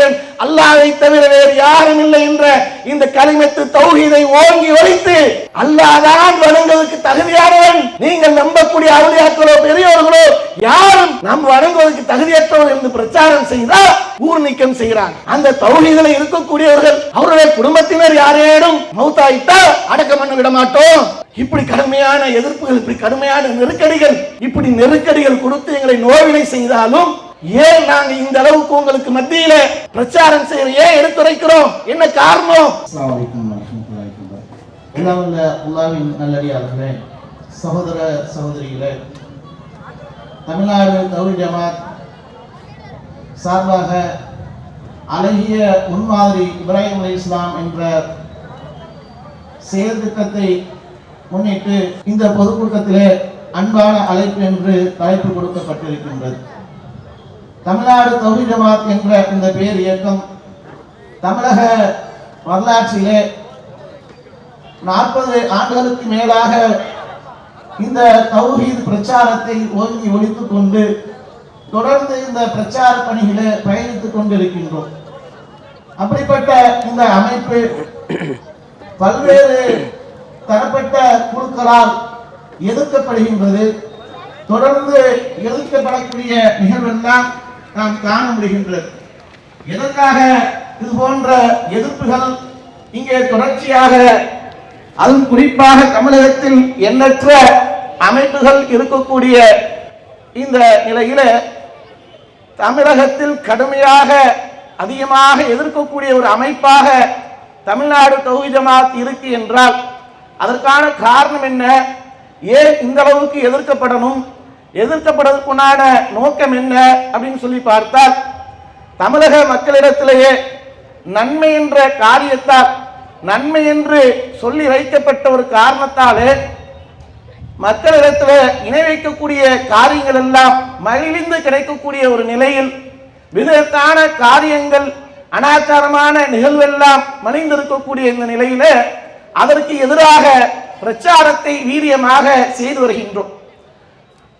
ஆசிரியன் அல்லாஹ்வை தவிர வேறு யாரும் இல்லை என்ற இந்த கலிமத்து தௌஹீதை ஓங்கி ஒலித்து அல்லாஹ் தான் வணங்குவதற்கு தகுதியானவன், நீங்கள் நம்பக்கூடிய அவுலியாக்களோ பெரியோர்களோ யாரும் நாம் வணங்குவதற்கு தகுதியற்றவர்கள் என்று பிரச்சாரம் செய்தால் ஊர் நீக்கம் செய்கிறான். அந்த தௌஹீதில் இருக்கக்கூடியவர்கள் அவருடைய குடும்பத்தினர் யாரேனும் மௌத்தாயிட்டா அடக்கம் பண்ண விட மாட்டோம். இப்படி கடுமையான எதிர்ப்புகள், இப்படி கடுமையான நெருக்கடிகள், இப்படி நெருக்கடிகள் கொடுத்து எங்களை நோவினை செய்தாலும் ஏன் நாங்க இந்த அளவுக்கு உங்களுக்கு மத்தியில பிரச்சாரம் செய்ய ஏன் எடுத்துரைக்கிறோம்? என்ன காரணம்? அஸ்ஸலாமு அலைக்கும் வரஹ்மத்துல்லாஹி வபரகாத்துஹு. எல்லாவல்ல அல்லாஹ்வின் நல்லடியார்களே, சகோதர சகோதரிகளே, தமிழ்நாடு தௌஹீத் ஜமாத் சார்பாக அழகிய முன்மாதிரி இப்ராஹிம் அலைஹிஸ்ஸலாம் என்ற செயல் திட்டத்தை முன்னிட்டு இந்த பொதுக்கூட்டத்திலே அன்பான அழைப்பு என்று தலைப்பு கொடுக்கப்பட்டிருக்கின்றது. தமிழ்நாடு தௌஹீத் ஜமாத் என்ற இந்த பேர் இயக்கம் தமிழக வரலாற்றிலே 40 ஆண்டுகளுக்கு மேலாக இந்த தௌஹீத் பிரச்சாரத்தை ஓங்கி ஒலித்துக் கொண்டு தொடர்ந்து இந்த பிரச்சார பணிகளை பயணித்துக் கொண்டிருக்கின்றோம். அப்படிப்பட்ட இந்த அமைப்பு பல்வேறு தரப்பட்ட குழுக்களால் எதிர்க்கப்படுகின்றது. தொடர்ந்து எதிர்க்கப்படக்கூடிய நிகழ்வெல்லாம் நாம் காண முடிகின்றது. எதற்காக இது போன்ற எதிர்ப்புகள் இங்கே தொடர்ச்சியாக, அதுவும் குறிப்பாக தமிழகத்தில் எண்ணற்ற அமைப்புகள் இருக்கக்கூடிய இந்த நிலையில தமிழகத்தில் கடுமையாக அதிகமாக எதிர்க்கக்கூடிய ஒரு அமைப்பாக தமிழ்நாடு தௌஹீத் ஜமாத் இருக்கு என்றால் அதற்கான காரணம் என்ன? ஏன் இந்த அளவுக்கு எதிர்க்கப்படணும்? எதிர்க்கப்படுவதற்குண்டான நோக்கம் என்ன அப்படின்னு சொல்லி பார்த்தால், தமிழக மக்களிடத்திலேயே நன்மை என்ற காரியத்தால், நன்மை என்று சொல்லி வைக்கப்பட்ட ஒரு காரணத்தாலே மக்களிடத்தில் இணை வைக்கக்கூடிய காரியங்கள் எல்லாம் மகிழ்ந்து கிடைக்கக்கூடிய ஒரு நிலையில் விதத்தான காரியங்கள், அனாச்சாரமான நிகழ்வெல்லாம் மலிந்திருக்கக்கூடிய இந்த நிலையில அதற்கு எதிராக பிரச்சாரத்தை வீரியமாக செய்து வருகின்றோம்.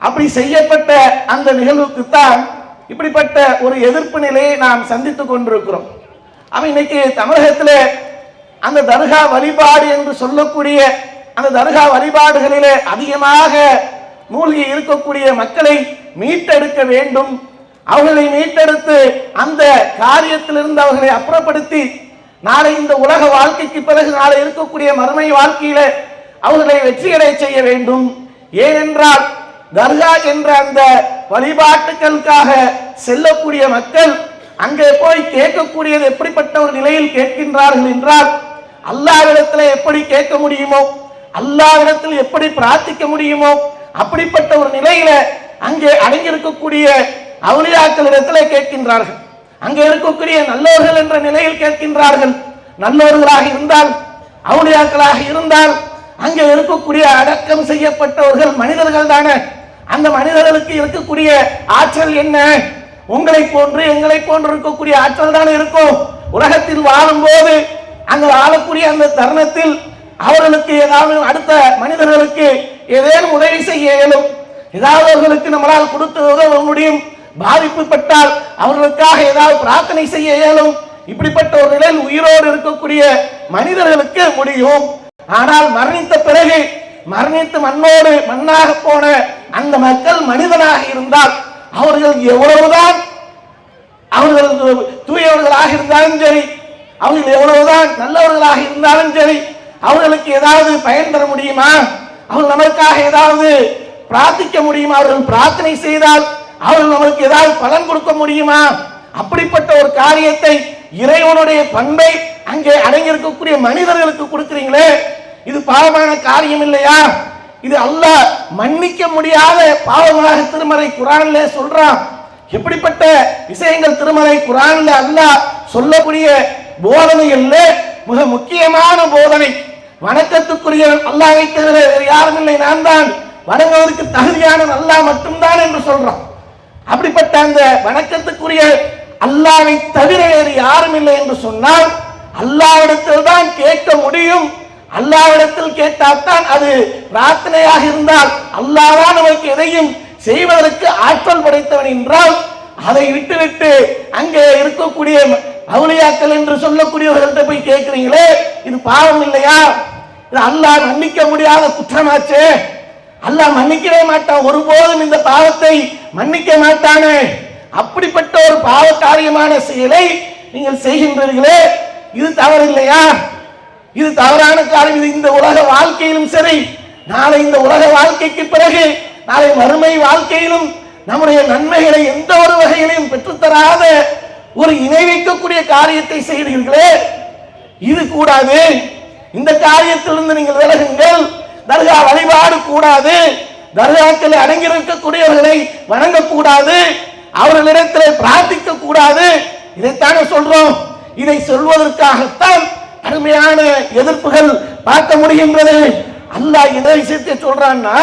அப்படி செய்யப்பட்ட அந்த நிகழ்வுக்குத்தான் இப்படிப்பட்ட ஒரு எதிர்ப்பு நிலையை நாம் சந்தித்துக் கொண்டிருக்கிறோம். அவன் இன்னைக்கு தமிழகத்தில் அந்த தர்கா வழிபாடு என்று சொல்லக்கூடிய அந்த தர்கா வழிபாடுகளிலே அதிகமாக மூழ்கி இருக்கக்கூடிய மக்களை மீட்டெடுக்க வேண்டும். அவர்களை மீட்டெடுத்து அந்த காரியத்திலிருந்து அவர்களை அப்புறப்படுத்தி நாளை இந்த உலக வாழ்க்கைக்கு பிறகு நாளை இருக்கக்கூடிய மறுமை வாழ்க்கையில அவர்களை வெற்றியடை செய்ய வேண்டும். ஏனென்றால் தர்கா என்ற அந்த வழிபாட்டுகளுக்காக செல்லக்கூடிய மக்கள் அங்கே போய் கேட்கக்கூடியது எப்படிப்பட்ட ஒரு நிலையில் கேட்கின்றார்கள் என்றால், அல்லாஹ்விடத்தில் எப்படி கேட்க முடியுமோ, அல்லாஹ்விடத்தில் எப்படி பிரார்த்திக்க முடியுமோ அப்படிப்பட்ட ஒரு நிலையில அங்கே அடங்கியிருக்கக்கூடிய அவுலியாக்களிடத்தில் கேட்கின்றார்கள். அங்கே இருக்கக்கூடிய நல்லோர்கள் என்ற நிலையில் கேட்கின்றார்கள். நல்லோர்களாக இருந்தால், அவுலியாக்களாக இருந்தால் அங்கே இருக்கக்கூடிய அடக்கம் செய்யப்பட்டவர்கள் மனிதர்கள் தானே. அந்த மனிதர்களுக்கு இருக்கக்கூடிய ஆற்றல் என்ன? உங்களை போன்று எங்களை போன்று இருக்கக்கூடிய ஆற்றல் தானே இருக்கும். உலகத்தில் வாழும் போது அங்கு வாழக்கூடிய அந்த தருணத்தில் அவர்களுக்கு ஏதாவது அடுத்த மனிதர்களுக்கு ஏதேனும் உதவி செய்ய இயலும், ஏதாவது அவர்களுக்கு நம்மளால் கொடுத்து உதவ முடியும். பாதிப்பு பட்டால் அவர்களுக்காக ஏதாவது பிரார்த்தனை செய்ய இயலும். இப்படிப்பட்ட ஒரு நிலையில் உயிரோடு இருக்கக்கூடிய மனிதர்களுக்கு முடியும். ஆனால் மரணித்த பிறகு மரணித்து மண்ணோடு மண்ணாக போன அந்த மக்கள் மனிதனாக இருந்தால் அவர்கள் எவ்வளவுதான் அவர்கள் தூயவர்களாக இருந்தாலும் சரி, அவர்கள் எவ்வளவுதான் நல்லவர்களாக இருந்தாலும் சரி, அவர்களுக்கு ஏதாவது பயன் தர முடியுமா? அவர்கள் நமக்காக ஏதாவது பிரார்த்திக்க முடியுமா? அவர்கள் பிரார்த்தனை செய்தால் அவர்கள் நமக்கு ஏதாவது பலன் கொடுக்க முடியுமா? அப்படிப்பட்ட ஒரு காரியத்தை இறைவனுடைய பண்பை அங்கே அடங்கியிருக்கக்கூடிய மனிதர்களுக்கு கொடுக்கிறீங்களே, இது பாவமான காரியம் இல்லையா? இது அல்லாஹ் மன்னிக்க முடியாத பாவமாக திருமறை குர்ஆனிலே சொல்றான். எப்படிப்பட்ட விஷயங்கள் திருமறை குர்ஆனிலே அல்லாஹ் சொல்லக்கூடிய போதனைகள்ல மிக முக்கியமான போதனை, வணக்கத்துக்குரிய அல்லாஹ்வை தவிர வேறு யாரும் இல்லை, நான் தான் வணங்குவதற்கு தகுதியான அல்லாஹ் மட்டும்தான் என்று சொல்றான். அப்படிப்பட்ட அந்த வணக்கத்துக்குரிய அல்லாஹ்வை தவிர வேறு யாரும் இல்லை என்று சொன்னால் அல்லாஹ்விடத்தில் தான் கேட்க முடியும். அல்லாஹ்விடத்தில் கேட்டால்தான் அது பிரார்த்தனையாக இருந்தால் அல்லாஹ் நமக்கு எதையும் செய்வதற்கு ஆற்றல் படைத்தவன் என்றால் அதை விட்டுவிட்டு அங்கே இருக்கக்கூடிய அவுலியாக்கள் என்று சொல்லக்கூடியவர்கள்ட்ட போய் கேட்கிறீங்களே, இது பாவம் இல்லையா? இது அல்லாஹ் மன்னிக்க முடியாத குற்றமாச்சே. அல்லாஹ் மன்னிக்கவே மாட்டான், ஒருபோதும் இந்த பாவத்தை மன்னிக்க மாட்டானே. அப்படிப்பட்ட ஒரு பாவ காரியமான செயலை நீங்கள் செய்கின்றீர்களே, இது தவறு இல்லையா? இது தவறான காரியம். இது இந்த உலக வாழ்க்கையிலும் சரி, நாளை இந்த உலக வாழ்க்கைக்கு பிறகு நாளை மறுமை வாழ்க்கையிலும் நம்முடைய நன்மைகளை எந்த ஒரு வகையிலையும் பெற்றுத்தராத ஒரு இணை வைக்கக்கூடிய காரியத்தை செய்கிறீர்களே, இது கூடாது. இந்த காரியத்திலிருந்து நீங்கள் விலகுங்கள். தர்கா வழிபாடு கூடாது. தர்காக்களை அடங்கியிருக்கக்கூடியவர்களை வணங்கக்கூடாது, அவர்களிடத்தில் பிரார்த்திக்க கூடாது. இதைத்தானே சொல்றோம். இதை சொல்வதற்காகத்தான் கடுமையான எதிர்ப்புகள் பார்க்க முடிகின்றது. அல்லாஹ் இந்த விஷயத்தை சொல்றான்னா,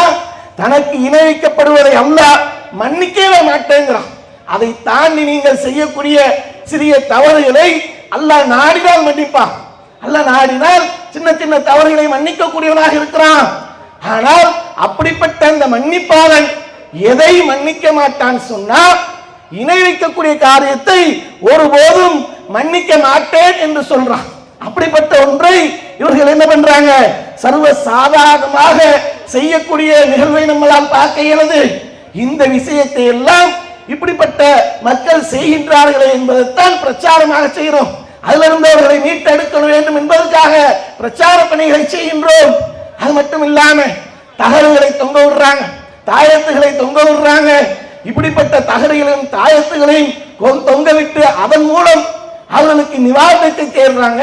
தனக்கு இணை வைக்கப்படுவதை அல்லாஹ் மன்னிக்கவே மாட்டேங்கிறான். அதை தாண்டி நீங்கள் செய்யக்கூடிய சிறிய தவறுகளை அல்லாஹ் நாடினால் மன்னிப்பான். அல்லாஹ் நாடினால் சின்ன சின்ன தவறுகளை மன்னிக்க கூடியவனாக இருக்கிறான். ஆனால் அப்படிப்பட்ட அந்த மன்னிப்பாளன் எதை மன்னிக்க மாட்டான் சொன்னா, இணை வைக்கக்கூடிய காரியத்தை ஒருபோதும் மன்னிக்க மாட்டேன் என்று சொல்றான். அப்படிப்பட்ட ஒன்றை இவர்கள் என்ன பண்றாங்க, சர்வ சாதாரணமாக செய்யக்கூடிய நிகழ்வை நம்மளால் பார்க்க இயலுது. இந்த விஷயத்தை எல்லாம் இப்படிப்பட்ட மக்கள் செய்கின்றார்களே என்பதைத்தான் பிரச்சாரமாக செய்கிறோம். அதிலிருந்து அவர்களை மீட்டெடுக்க வேண்டும் என்பதற்காக பிரச்சார பணிகளை செய்கின்றோம். அது மட்டும் இல்லாம தகடுகளை தொங்க விடுறாங்க, தாயத்துகளை தொங்க விடுறாங்க. இப்படிப்பட்ட தகடுகளையும் தாயத்துகளையும் தொங்க விட்டு அதன் மூலம் அவர்களுக்கு நிவாரணத்தை தேடுறாங்க,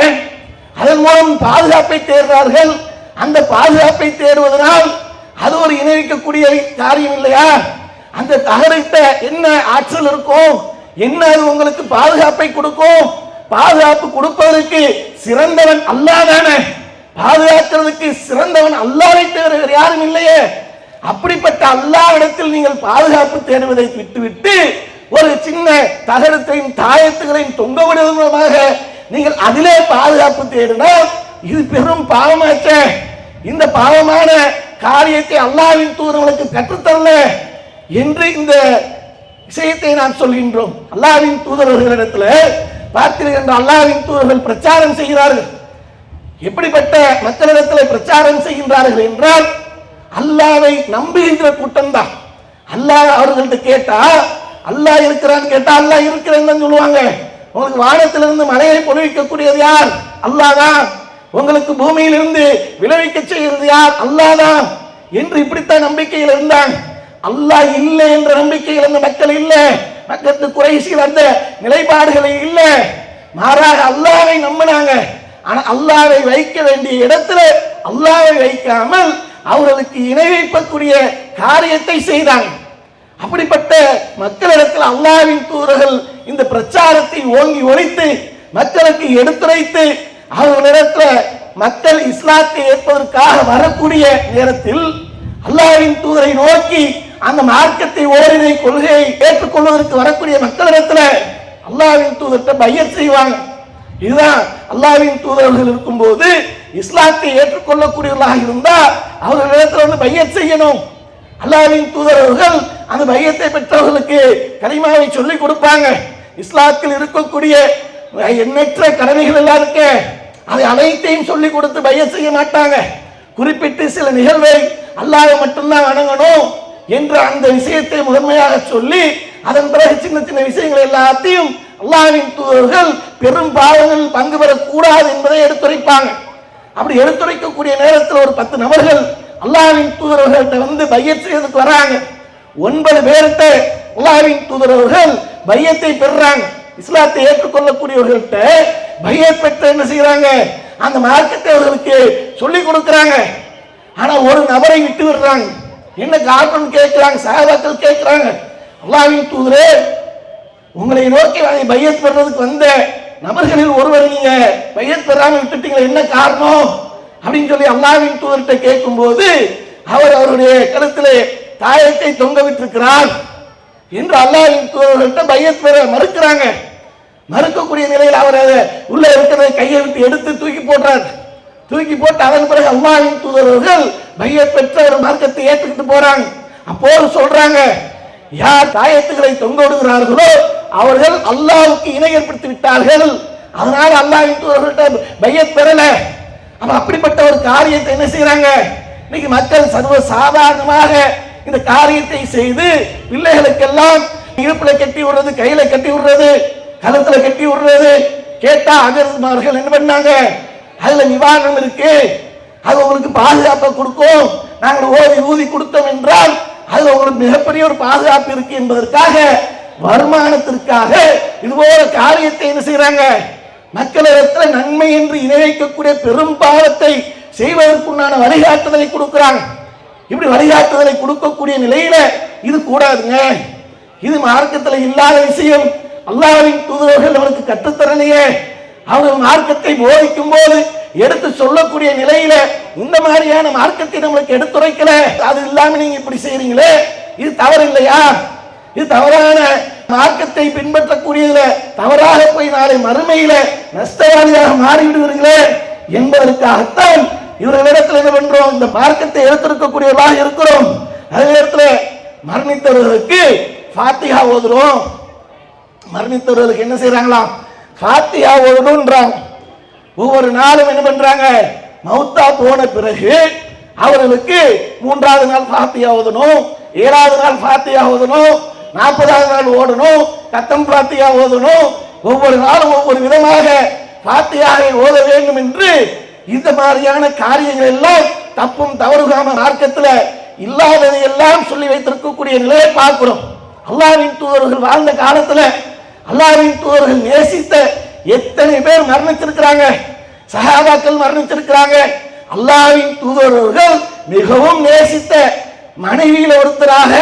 அதன் மூலம் பாதுகாப்பை தேடுறார்கள். அந்த பாதுகாப்பை தேடுவதனால் அது ஒரு இணைவிக்கக்கூடிய காரியம் இல்லையா? அந்த தகடுகிட்ட என்ன ஆற்றல் இருக்கும், என்ன அது உங்களுக்கு பாதுகாப்பை கொடுக்கும்? பாதுகாப்பு கொடுப்பதற்கு சிறந்தவன் அல்லாஹ் தானே, பாதுகாக்கிறதுக்கு சிறந்தவன் அல்லாஹ்வை தவிர வேறு யாரும் இல்லையே. அப்படிப்பட்ட அல்லாஹ்விடத்தில் நீங்கள் பாதுகாப்பு தேடுவதை விட்டுவிட்டு ஒரு சின்ன தகரத்தையும் தாயத்துகளையும் தொங்க விடுவதன் மூலமாக நீங்கள் அதிலே பாதுகாப்பு தேடினால் இது பெரும் பாவமாச்சே. இந்த பாவமான காரியத்தை அல்லாஹ்வின் தூதர்களுக்கு கற்றுத்தரல என்று இந்த விஷயத்தை நாம் சொல்கின்றோம். அல்லாஹ்வின் தூதர்களிடத்தில் பார்த்தீர்கள் என்ற அல்லாஹ்வின் தூதர்கள் பிரச்சாரம் செய்கிறார்கள். எப்படிப்பட்ட மக்களிடத்தில் பிரச்சாரம் செய்கின்றார்கள் என்றால், அல்லாஹ்வை நம்புகின்ற கூட்டம் தான். அல்லாஹ் அவர்கள்ட்ட கேட்டா அல்லாஹ் இருக்கிறான்னு கேட்டா அல்லாஹ் இருக்கிறேன்னு சொல்லுவாங்க. உங்களுக்கு வானத்திலிருந்து மழையை பொழிவிக்கக்கூடியது யார்? அல்லாஹ் தான். உங்களுக்கு பூமியிலிருந்து விளைவிக்க செய்கிறது யார்? அல்லாஹ் தான் என்று இப்படித்தான் நம்பிக்கையில் இருந்தாங்க. அல்லாஹ் இல்லை என்ற நம்பிக்கையில் இருந்த மக்கள் இல்லை, மக்களுக்கு குறைசிகள் அந்த நிலைப்பாடுகளை இல்லை, மாறாக அல்லாஹ்வை நம்பினாங்க. ஆனா அல்லாஹ்வை வைக்க வேண்டிய இடத்துல அல்லாஹ்வை வைக்காமல் அவர்களுக்கு இணை வைக்கக்கூடிய காரியத்தை செய்தாங்க. அப்படிப்பட்ட மக்களிடத்தில் அல்லாஹ்வின் தூதர்கள் இந்த பிரச்சாரத்தை ஓங்கி ஒழித்து மக்களுக்கு எடுத்துரைத்து அவர்களிடத்தில் மக்கள் இஸ்லாத்தை ஏற்பதற்காக வரக்கூடிய நேரத்தில் அல்லாஹ்வின் தூதரை நோக்கி அந்த மார்க்கத்தை ஓரினை கொள்கையை ஏற்றுக்கொள்வதற்கு வரக்கூடிய மக்களிடத்தில் அல்லாஹ்வின் தூதர்கிட்ட பையத் செய்வாங்க. இதுதான் அல்லாஹ்வின் தூதர்கள் இருக்கும்போது இஸ்லாத்தை ஏற்றுக்கொள்ளக்கூடியவர்களாக இருந்தால் அவர்களிடத்தில் வந்து பையத் செய்யணும். அல்லாஹ்வின் தூதர்கள் அந்த பையத்தை பெற்றவர்களுக்கு கலிமாவை சொல்லிக் கொடுப்பாங்க. இஸ்லாத்தில் இருக்கக்கூடிய எண்ணற்ற கடமைகள் எல்லாம் இருக்க அதை அனைத்தையும் சொல்லிக் கொடுத்து பையத் செய்ய மாட்டாங்க. குறிப்பிட்டு சில நிகழ்வை அல்லாஹ்வை மட்டும்தான் வணங்கணும் என்ற அந்த விஷயத்தை முதன்மையாக சொல்லி அதன் பிறகு சின்ன சின்ன விஷயங்கள் எல்லாத்தையும் அல்லாஹ்வின் தூதர்கள் பெரும் பாவங்களில் பங்கு பெறக்கூடாது என்பதை எடுத்துரைப்பாங்க. அப்படி எடுத்துரைக்கக்கூடிய நேரத்தில் ஒரு 10 நபர்கள் அல்லாஹ்வின் தூதர்கள்ட்ட வந்து பையத் செய்யறதுக்கு வராங்க. 9 பேர்கிட்ட அல்லாஹ்வின் தூதர்கள் பையத்தை பெறுறாங்க. இஸ்லாத்தை ஏற்றுக்கொள்ளக்கூடியவர்கள்ட்ட பையத் பெற்று என்ன செய்யறாங்க, அந்த மார்க்கத்தை அவர்களுக்கு சொல்லிக் கொடுக்கிறாங்க. ஆனா ஒரு நபரை விட்டு விடுறாங்க. என்ன காரணம் கேட்கிறாங்க, சஹாபாக்கள் கேட்கிறாங்க, அல்லாஹ்வின் தூதரே உங்களை நோக்கி பையத் பெறதுக்கு வந்த நபர்களில் ஒருவர் நீங்க பையத் பெறாம விட்டுட்டீங்களா, என்ன காரணம் அப்படின்னு சொல்லி அல்லாஹ்வின் தூதர்கிட்ட கேட்கும் போது அவர் அவருடைய கருத்திலே தாயத்தை தொங்க விட்டிருக்கிறார் என்று அல்லாஹ்வின் தூதர்கள்ட்ட பையத் பெற மறுக்கிறாங்க. மறுக்கக்கூடிய நிலையில் அவர் அதை உள்ள இருக்கிறதை கையை விட்டு எடுத்து தூக்கி போட்டார். தூக்கி போட்டு அதன் பிறகு அல்லாஹ்வின் தூதர்கள் பையத் பெற்ற ஒரு மார்க்கத்தை ஏற்றுக்கிட்டு போறாங்க. அப்போது சொல்றாங்க, யார் தாயத்துகளை தொங்க விடுகிறார்களோ அவர்கள் அல்லாஹ்வுக்கு இணை ஏற்படுத்தி விட்டார்கள் அதனால அல்லாஹ்வின் தூதர்கிட்ட பையத் பெறல. அப்ப அப்படிப்பட்ட ஒரு காரியத்தை என்ன செய்யறாங்க? இன்னைக்கு மக்கள் சர்வ சாதாரணமாக இந்த காரியத்தை செய்து பிள்ளைகளுக்கெல்லாம் இடுப்புல கட்டி விடுறது, கையில கட்டி விடுறது, கழுத்துல கட்டி விடுறது. கேட்டா அகர்மார்கள் என்ன பண்ணாங்க? அதுல நிவாரணம் இருக்கு, அது உங்களுக்கு பாதுகாப்பை கொடுக்கும், நாங்கள் ஓதி ஊதி கொடுத்தோம் என்றால் அதுல உங்களுக்கு மிகப்பெரிய ஒரு பாதுகாப்பு இருக்கு என்பதற்காக, வருமானத்திற்காக இதுபோல காரியத்தை என்ன செய்யறாங்க? மக்களிடத்தில் நன்மை என்று இணைக்கக்கூடிய பெரும் பாவத்தை செய்வதற்குண்டான வழிகாட்டுதலை கொடுக்கிறாங்க. இப்படி வழிகாட்டுதலை கொடுக்கக்கூடிய நிலையில இது கூடாதுங்க, இது மார்க்கத்தில் இல்லாத விஷயம். அல்லாஹ்வின் தூதர்கள் அவனுக்கு கற்றுத்தரலையே, அவர்கள் மார்க்கத்தை போதிக்கும் போது எடுத்து சொல்லக்கூடிய நிலையில இந்த மாதிரியான மார்க்கத்தை நம்மளுக்கு எடுத்துரைக்கல. அது இல்லாம நீங்க இப்படி செய்றீங்களே, இது தவறு இல்லையா? இது தவறான மார்க்கத்தை பின்பற்றக்கூடியதுல தவறாக போய் நாளை மறுமையில நஷ்டவாளியாக மாறிவிடுவீர்களே என்பதற்காகத்தான் இவர்களிடத்தில் என்ன பண்றோம்? இந்த மார்க்கத்தை எடுத்திருக்கக்கூடியவர்களாக இருக்கிறோம். அதே நேரத்தில் மரணித்தவர்களுக்கு ஃபாத்திஹா ஓதுறோம். மரணித்தவர்களுக்கு என்ன செய்யறாங்களாம்? ஃபாத்திஹா ஓதணும்ன்றாங்க. ஒவ்வொரு நாளும் என்ன பண்றாங்க? மௌத்தா போன பிறகு அவர்களுக்கு 3வது நாள் ஃபாத்திஹா ஓதணும், 7வது நாள் ஃபாத்திஹா ஓதணும், 40வது நாள் ஓடணும், கத்தம் ஃபாத்திஹா ஓதணும். ஒவ்வொரு நாளும் ஒவ்வொரு விதமாக ஃபாத்திஹாவை ஓத வேண்டும் என்று இந்த மாதிரியான காரியங்கள் எல்லாம் தப்பும் தவறுகாம மார்க்கத்தில் இல்லாததை எல்லாம் சொல்லி வைத்திருக்கக்கூடிய நிலையை பார்க்கிறோம். அல்லாஹ்வின் தூதர்கள் வாழ்ந்த காலத்துல அல்லாஹ்வின் தூதர்கள் நேசித்த எத்தனை பேர் மரணித்திருக்கிறாங்க, சஹாபாக்கள் மரணித்திருக்கிறாங்க. அல்லாஹ்வின் தூதர்கள் மிகவும் நேசித்த மனைவியில ஒருத்தராக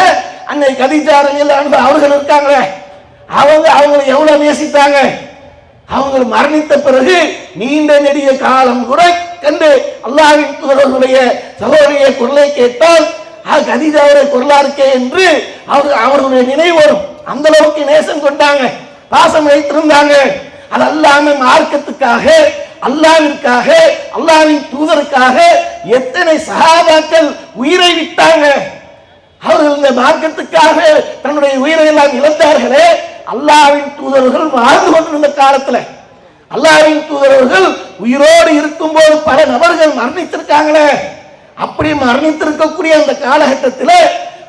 அன்னை கதீஜா ரலியல்லாஹு அன்ஹா அவர்கள் இருக்காங்க. அவங்களை எவ்வளவு நேசித்தாங்க? அவங்க மரணித்த பிறகு நீண்ட நெடிய காலம் கூட கண்டு அல்லாஹ்வின் தூதர்களுடைய சகோதரிய குரலை கேட்டால் கதீஜாவுடைய குரலா இருக்கே என்று அவர்களுடைய நினைவு வரும். அந்த அளவுக்கு நேசம் கொண்டாங்க, பாசம் வைத்திருந்தாங்க. அது அல்லாம மார்க்கத்துக்காக, அல்லாஹ்விற்காக, அல்லாஹ்வின் தூதருக்காக எத்தனை சஹாபாக்கள் உயிரை விட்டாங்க. அவர்கள் இந்த மார்க்கத்துக்காக தன்னுடைய உயிரை எல்லாம் இழந்தார்களே. அல்லாஹ்வின் தூதர்கள் வாழ்ந்து கொண்டிருந்த காலத்துல, அல்லாஹ்வின் தூதர்கள் உயிரோடு இருக்கும் போது பல நபர்கள் மரணித்திருக்காங்களே. அப்படி மரணித்திருக்கக்கூடிய அந்த காலகட்டத்தில்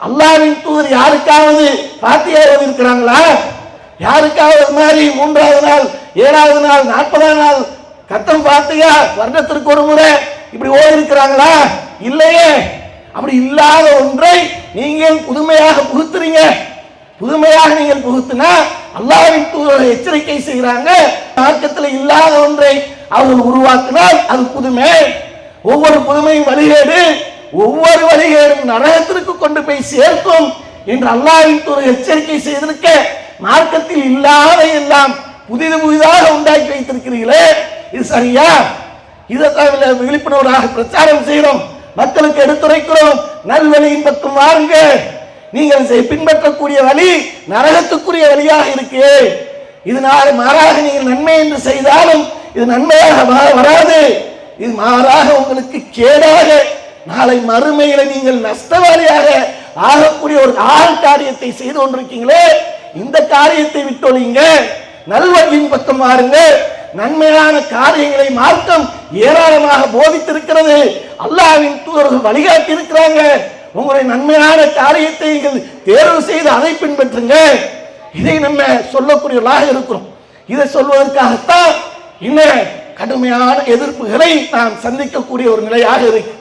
அல்லாஹ்வின் தூதர் யாருக்காவது ஃபாத்திஹா ஓதி இருக்கிறாங்களா? யாருக்காவது மாதிரி 3வது நாள், 7வது நாள், 40வது நாள் கத்தம் ஃபாத்திஹா வருடத்திற்கு ஒரு முறை இப்படி ஓதி இருக்கிறாங்களா? இல்லையே. அப்படி இல்லாத ஒன்றை நீங்கள் புதுமையாக புகுத்துறீங்க. புதுமையாக நீங்கள் புகுத்தினா அல்லாஹ்வின் தூதர் எச்சரிக்கை செய்கிறாங்க, மார்க்கத்தில் இல்லாத ஒன்றை அவர்கள் உருவாக்கினால் அது புதுமை. ஒவ்வொரு புதுமையும் வழிகேடு, ஒவ்வொரு வழிகேடும் நரகத்திற்கு கொண்டு போய் சேர்க்கும் என்று அல்லாஹ்வின் தூதர் எச்சரிக்கை செய்திருக்க, மார்க்கத்தில் இல்லாத எல்லாம் புதிது புதிதாக உண்டாக்கி வைத்திருக்கிறீர்களே, இது சரியா? இதைத்தான் விழிப்புணர்வாக பிரச்சாரம் செய்கிறோம், மக்களுக்கு எடுத்துரைக்கிறோம். நல்வழியின் பக்கம் வாருங்க, நீங்கள் பின்பற்றக்கூடிய வழி நரகத்துக்குரிய வழியாக இருக்கு. இதனால மாறாக நீங்கள் நன்மை என்று செய்தாலும் இது நன்மையாக வராது, இது மாறாக உங்களுக்கு கேடாக நாளை மறுமையில நீங்கள் நஷ்டவாளியாக ஆகக்கூடிய ஒரு காரியத்தை செய்து கொண்டிருக்கீங்களே. இந்த காரியத்தை விட்டொழிங்க, நல்வழியின் பக்கம் வாருங்க. நன்மையான காரியங்களை மார்க்கம் ஏராளமாக போதித்திருக்கிறது, அல்லாஹ்வின் தூதர்கள் வழிகாட்டி இருக்கிறாங்க. உங்களுடைய நன்மையான காரியத்தை நீங்கள் தேர்வு செய்து அதை பின்பற்றுங்க. இதை நம்ம சொல்லக்கூடியவர்களாக இருக்கிறோம். இதை சொல்வதற்காகத்தான் இன்னும் கடுமையான எதிர்ப்புகளை நாம் சந்திக்கக்கூடிய ஒரு நிலையாக இருக்கு.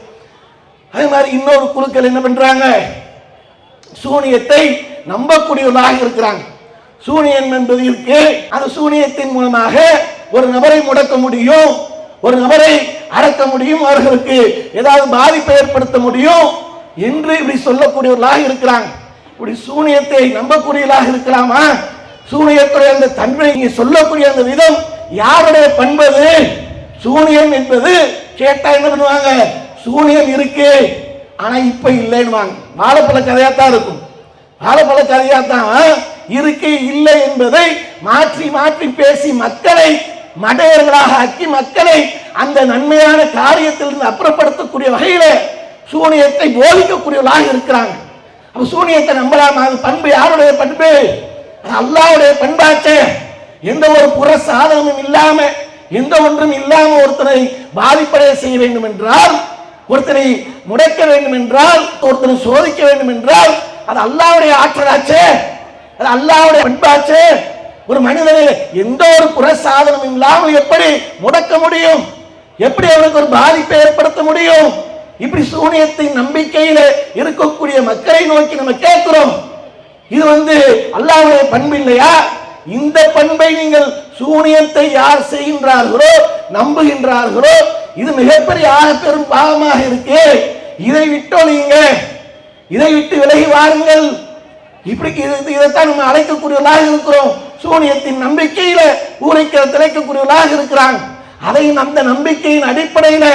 அதே மாதிரி இன்னொரு குழுக்கள் என்ன பண்றாங்க? சூனியத்தை நம்பக்கூடியவர்களாக இருக்கிறாங்க. சூனியம் என்பது இருக்கு, அந்த சூனியத்தின் மூலமாக ஒரு நபரை முடக்க முடியும், ஒரு நபரை அடக்க முடியும், அவர்களுக்கு ஏதாவது பாதிப்பை ஏற்படுத்த முடியும் என்று இப்படி சொல்லக்கூடியவர்களாக இருக்கிறாங்க. இப்படி சூனியத்தை நம்பக்கூடியவர்களாக இருக்கலாமா? சூனியத்துடைய அந்த தன்மை சொல்லக்கூடிய அந்த விதம் யாருடைய பண்பது? சூனியம் என்பது கேட்டா என்ன பண்ணுவாங்க? சூனியம் இருக்கு ஆனா இப்ப இல்லைன்னு வாழைப்பழ கதையாத்தான் இருக்கும். வாழைப்பழ கதையாத்தான் இருக்கு இல்லை என்பதை மாற்றி மாற்றி பேசி மக்களை மடையர்களாக ஆக்கி மக்களை அந்த நன்மையான காரியத்திலிருந்து அப்புறப்படுத்தக்கூடிய வகையில சூனியத்தை போதிக்கக்கூடியவர்களாக இருக்கிறாங்க. அப்ப சூனியத்தை நம்பலாமா? அது பண்பு யாருடைய பண்பு? அல்லாஹ்வுடைய பண்பாச்சே. எந்த ஒரு புற சாதனமும் இல்லாம, எந்த ஒன்றும் இல்லாம ஒருத்தனை பாதிப்படைய செய்ய வேண்டும் என்றால், ஒருத்தனை முடக்க வேண்டும் என்றால், ஒருத்தனை சோதிக்க வேண்டும் என்றால், அது அல்லாஹ்வுடைய ஆற்றலாச்சே, அது அல்லாஹ்வுடைய பண்பாச்சே. ஒரு மனிதனை எந்த ஒரு புற சாதனமும் இல்லாமல் எப்படி முடக்க முடியும்? எப்படி அவனுக்கு ஒரு பாதிப்பை ஏற்படுத்த முடியும்? இப்படி சூனியத்தின் நம்பிக்கையில இருக்கக்கூடிய மக்களை நோக்கி நம்ம கேட்கிறோம். இது அல்லாஹ்வுடைய பண்பு இல்லையா? இந்த பண்பை நீங்கள் சூனியத்தை யார் செய்கின்றார்களோ, நம்புகின்றார்களோ, இது மிகப்பெரிய ஆக பெரும் பாவமாக இருக்கு. இதை விட்டொழியுங்க, இதை விட்டு விலகி வாருங்கள். இப்படி இதைத்தான் நம்ம அழைக்கக்கூடியவர்களாக இருக்கிறோம். சூனியத்தின் நம்பிக்கையில ஊரைக்கிற திளைக்கக்கூடியவர்களாக இருக்கிறாங்க. அதையும் அந்த நம்பிக்கையின் அடிப்படையில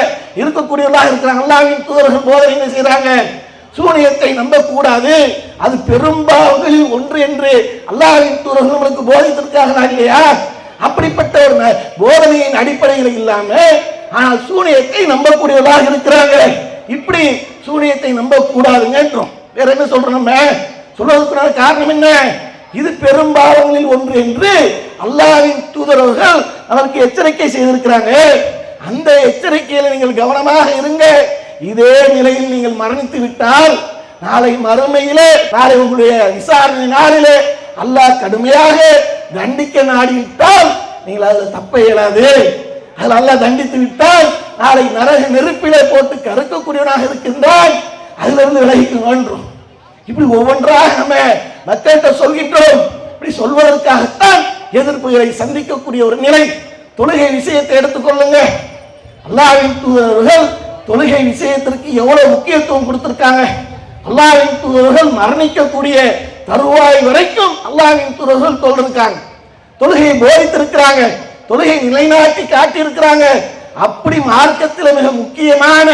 இருக்கக்கூடியவர்களாக இருக்கிறாங்க. அல்லாஹ்வின் தூதர்கள் போதனை என்ன செய்யறாங்க? சூனியத்தை நம்பக்கூடாது, அது பெரும்பாவங்களில் ஒன்று என்று அல்லாஹ்வின் தூதர்கள் நம்மளுக்கு போதித்திருக்காங்களா இல்லையா? அப்படிப்பட்ட ஒரு போதனையின் அடிப்படையில் இல்லாம ஆனால் சூனியத்தை நம்பக்கூடியவர்களாக இருக்கிறாங்க. இப்படி சூனியத்தை நம்ப கூடாதுங்கன்றோம். வேற என்ன சொல்றோம்? நம்ம சொல்றதுக்கு காரணம் என்ன? இது பெரும்பாவங்களில் ஒன்று என்று அல்லாஹ்வின் தூதர்கள் அவருக்கு எச்சரிக்கை செய்திருக்கிறாங்க. அந்த எச்சரிக்கையில நீங்கள் கவனமாக இருங்க. இதே நிலையில் நீங்கள் மரணித்து விட்டால் நாளை மறுமையிலே, நாளை உங்களுடைய விசாரணை நாளிலே அல்லாஹ் கடுமையாக தண்டிக்க நாடிவிட்டால் நீங்கள் அதில் தப்ப இயலாது. அதில் அல்லாஹ் தண்டித்து விட்டால் நாளை நரக நெருப்பிலே போட்டு கருக்கக்கூடியவனாக இருக்கின்றான். அதிலிருந்து விலகிக்க வேண்டும். இப்படி ஒவ்வொன்றாக நம்ம மக்கள்கிட்ட சொல்கின்றோம். இப்படி சொல்வதற்காகத்தான் எதிர்ப்புகளை சந்திக்கக்கூடிய ஒரு நிலை. தொழுகை விஷயத்தை எடுத்துக்கொள்ளுங்க. அல்லாஹ்வின் தூதர்கள் தொழுகை விஷயத்திற்கு எவ்வளவு முக்கியத்துவம் கொடுத்திருக்காங்க. அல்லாஹ்வின் தூதர்கள் மரணிக்கக்கூடிய தருவாய் வரைக்கும் அல்லாஹ்வின் தூதர்கள் தொழுதிருக்காங்க, தொழுகையை போதித்திருக்கிறாங்க, தொழுகை நிலைநாட்டி காட்டியிருக்கிறாங்க. அப்படி மார்க்கத்தில் மிக முக்கியமான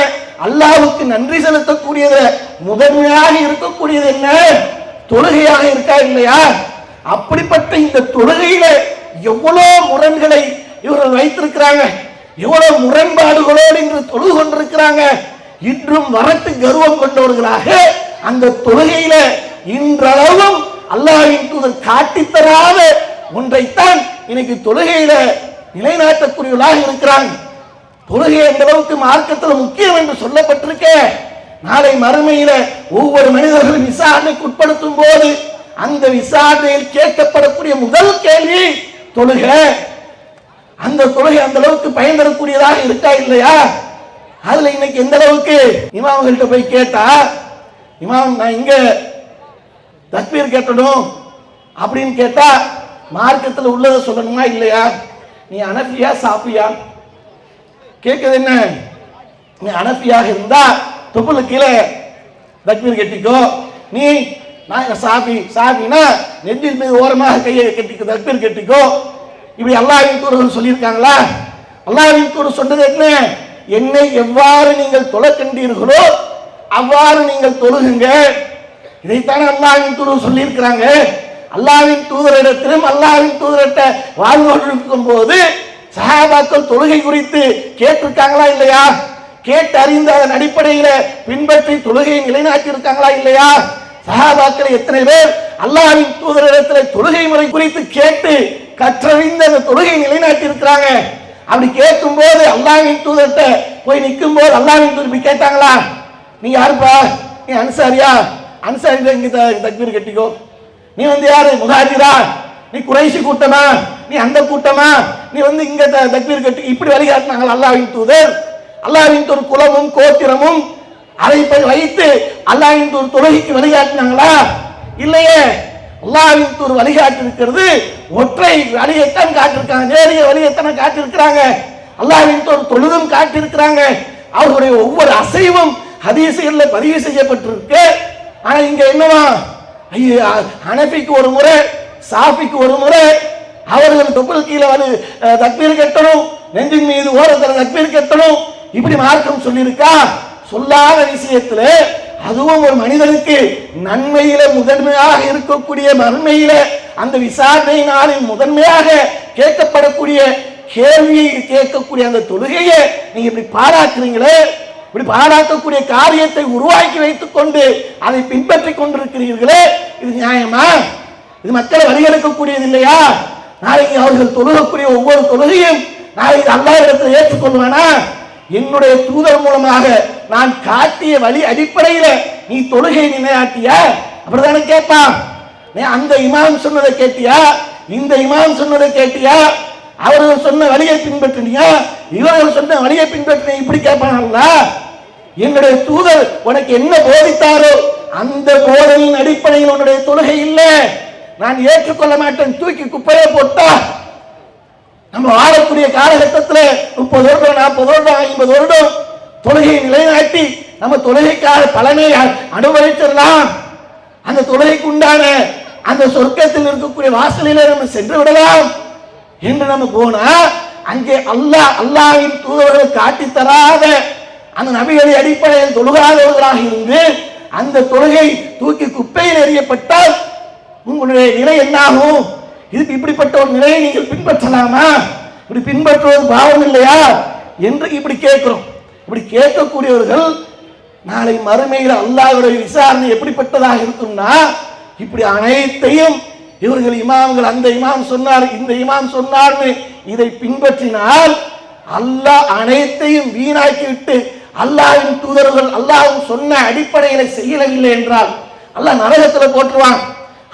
அல்லாஹ்வுக்கு நன்றி செலுத்தக்கூடியது முதன்மையாக இருக்கக்கூடியது என்ன? தொழுகையாக இருக்கா இல்லையா? அப்படிப்பட்ட இந்த தொழுகையில எவ்வளவு முரண்களை இவர்கள் வைத்திருக்கிறாங்க, எவ்வளவு முரண்பாடுகளோடு இன்று தொழுது கொண்டிருக்கிறாங்க. இன்றும் வரட்டு கர்வம் கொண்டவர்களாக அந்த தொழுகையில இன்றளவும் அல்லாஹ்வின் தூதர் காட்டித்தராத ஒன்றைத்தான் இன்னைக்கு தொழுகையில நிலைநாட்டக்கூடியவர்களாக இருக்கிறாங்க. தொழுகை எந்த அளவுக்கு மார்க்கத்தில் முக்கியம் என்று சொல்லப்பட்டிருக்க, நாளை மறுமையில ஒவ்வொரு மனிதர்களும் விசாரணைக்கு உட்படுத்தும் போது அந்த விசாரணையில் கேட்கப்படக்கூடிய முதல் கேள்வி தொழுகை. அந்த தொழுகை அந்த அளவுக்கு பயன் தரக்கூடியதாக இருக்கா இல்லையா? அதுல இன்னைக்கு எந்த அளவுக்கு இமாம்கள்ட்ட போய் கேட்டா, இமாம் நான் இங்க தக்பீர் கேட்டணும் அப்படின்னு கேட்டா மார்க்கத்தில் உள்ளதை சொல்லணுமா இல்லையா? நீ அனஃபியா சாஃபியா? கேட்குது என்ன? நீ அனஃபியாக இருந்தா தொப்புல கீழே தக்பீர் கட்டிக்கோ. நீ நான் சாஃபி, சாஃபினா நெஞ்சில் மீது ஓரமாக கையை கட்டிக்கோ, தக்பீர் கட்டிக்கோ. இப்படி அல்லாஹ்வின் தூதர்கள் சொல்லியிருக்காங்களா? அல்லாஹ்வின் தூதர் சொன்னது என்ன? என்னை எவ்வாறு நீங்கள் தொழ கண்டீர்களோ அவ்வாறு நீங்கள் தொழுகுங்க. இதைத்தானே அல்லாஹ்வின் தூதர் சொல்லியிருக்கிறாங்க. அல்லாஹ்வின் தூதரிடத்திலும் அல்லாஹ்வின் தூதரிட்ட வாழ்ந்து கொண்டிருக்கும் போது சஹாபாக்கள் தொழுகை குறித்து கேட்டிருக்காங்களா இல்லையா? கேட்டு அறிந்த அதன் அடிப்படையில் பின்பற்றி தொழுகையை நிலைநாட்டி இருக்காங்களா இல்லையா? சஹாபாக்கள் எத்தனை பேர் அல்லாஹ்வின் தூதரிடத்தில் தொழுகை முறை குறித்து கேட்டு கற்றறிந்த அந்த தொழுகையை நிலைநாட்டி இருக்கிறாங்க. அப்படி கேட்கும் போது அல்லாஹ்வின் தூதர்கிட்ட போய் நிற்கும் போது அல்லாஹ்வின் தூதர் கேட்டாங்களா? நீ யாருப்பா? நீ அன்சாரியா? அன்சாரி இங்க தக்பீர் கட்டிக்கோ. நீ யாரு? முஹாஜிரா? நீ குறைஷி கூட்டமா? நீ அந்த கூட்டமா? நீ இங்க தக்பீர் கட்டி. இப்படி வழிகாட்டினாங்க அல்லாஹ்வின் தூதர். அல்லாஹ்வின் தூதர் குலமும் கோத்திரமும் அதை வைத்து அல்லாஹ்வின் தூதர் தொழுகைக்கு வழிகாட்டினாங்களா? இல்லையே. அல்லாஹ்வின் தூதர் வழிகாட்டி இருக்கிறது ஒற்றை வழியைத்தான் காட்டிருக்காங்க, நேரிய வழியைத்தான காட்டியிருக்கிறாங்க. அல்லாஹ்வின் தூதர் தொழுதும் காட்டியிருக்கிறாங்க. அவர்களுடைய ஒவ்வொரு அசைவும் ஹதீஸ்கள்ல பதிவு செய்யப்பட்டிருக்கு. ஆனா இங்க என்னவா? ஹனஃபிக்கு ஒரு முறை, சாஃபிக்கு ஒரு முறை அவர்கள் தொப்புள் கீழே தக்பீர் கட்டணும், நெஞ்சின் மீது ஓரத்தில் தக்பீர் கட்டணும். இப்படி மார்க்கம் சொல்லியிருக்கா? சொல்லாத விஷயத்துல அதுவும் ஒரு மனிதனுக்கு நன்மையில முதன்மையாக இருக்கக்கூடிய மறுமையில அந்த விசாரணை நாளில் முதன்மையாக கேட்கப்படக்கூடிய கேள்வியை கேட்கக்கூடிய அந்த தொழுகையை நீங்க இப்படி பாராட்டுறீங்களே, இப்படி பாராட்டக்கூடிய காரியத்தை உருவாக்கி வைத்துக் கொண்டு அதை பின்பற்றி கொண்டிருக்கிறீர்களே, இது நியாயமா? இது மக்களை வழிகெடுக்கக்கூடியது இல்லையா? நாளைக்கு அவர்கள் தொழுகக்கூடிய ஒவ்வொரு தொழுகையும் நாளைக்கு அல்லாஹ் இடத்தில் ஏற்றுக்கொள்வானா? என்னுடைய தூதர் மூலமாக நான் காட்டிய வழி அடிப்படையில நீ தொழுகை நிலையாட்டியா? அப்படிதானே கேட்பான். அந்த இமாம் சொன்னதை கேட்டியா? இந்த இமாம் சொன்னதை கேட்டியா? அவர்கள் சொன்ன வழியை பின்பற்றினியா? இவர்கள் சொன்ன வழியை பின்பற்றின இப்படி கேட்பாங்கல்ல. என்னுடைய தூதர் உனக்கு என்ன போதித்தாரோ அந்த போதனையின் அடிப்படையில் உன்னுடைய தொழுகை இல்லை, நான் ஏற்றுக்கொள்ள மாட்டேன், தூக்கி குப்பையை போட்டா. நம்ம வாழக்கூடிய காலகட்டத்தில் 30 வருடம் 40 வருடம் 50 வருடம் தொழுகையை நிலைநாட்டி நம்ம தொழுகைக்காக பலனை அனுபவிச்சிடலாம். அந்த தொழுகைக்கு உண்டான அந்த சொர்க்கத்தில் இருக்கக்கூடிய வாசலிலே நம்ம சென்று விடலாம் என்று நம்ம போனா அங்கே அல்லாஹ்வின் தூதர்கள் காட்டி தராத அந்த நபிகளை அடிப்படையில் தொழுகாதவர்களாக இருந்து அந்த தொழுகை தூக்கி குப்பையில் எறியப்பட்டால் உங்களுடைய நிலை என்னாகும்? இதுக்கு இப்படிப்பட்ட ஒரு நிலையை நீங்கள் பின்பற்றலாமா? இப்படி பின்பற்றுவது பாவம் இல்லையா என்று இப்படி கேட்கிறோம். இப்படி கேட்கக்கூடியவர்கள் நாளை மறுமையில் அல்லாஹ்வுடைய விசாரணை எப்படிப்பட்டதாக இருக்கும்னா, இப்படி அனைத்தையும் இவர்கள் இமாம்கள் அந்த இமாம் சொன்னார் இந்த இமாம் சொன்னார்னு இதை பின்பற்றினால் அல்லாஹ் அனைத்தையும் வீணாக்கி விட்டு அல்லாஹ்வின் தூதர்கள் அல்லாஹ் சொன்ன அடிப்படையில செய்யவில்லை என்றால் அல்லாஹ் நரகத்தில் போட்டுருவான்.